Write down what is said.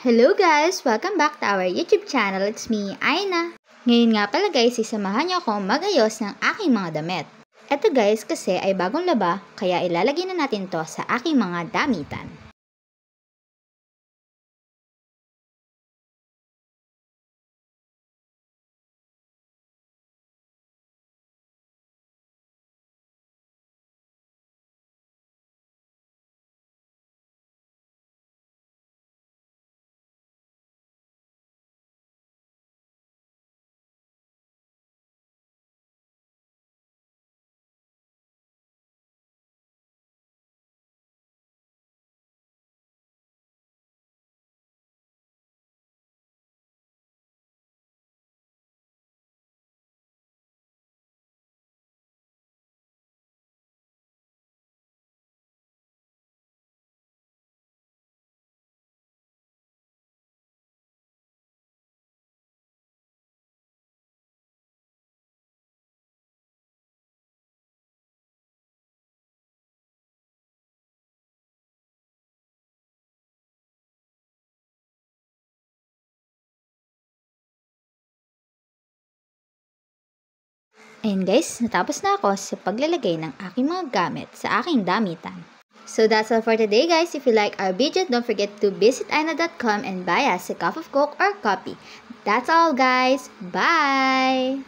Hello guys! Welcome back to our YouTube channel. It's me, Aina. Ngayon nga pala guys, isamahan niyo akong mag-ayos ng aking mga damit. Eto guys, kasi ay bagong laba, kaya ilalagay na natin to sa aking mga damitan. Ayan guys, natapos na ako sa paglalagay ng aking mga gamit sa aking damitan. So that's all for today guys. If you like our video, don't forget to visit aina.com and buy us a cup of Coke or coffee. That's all guys. Bye!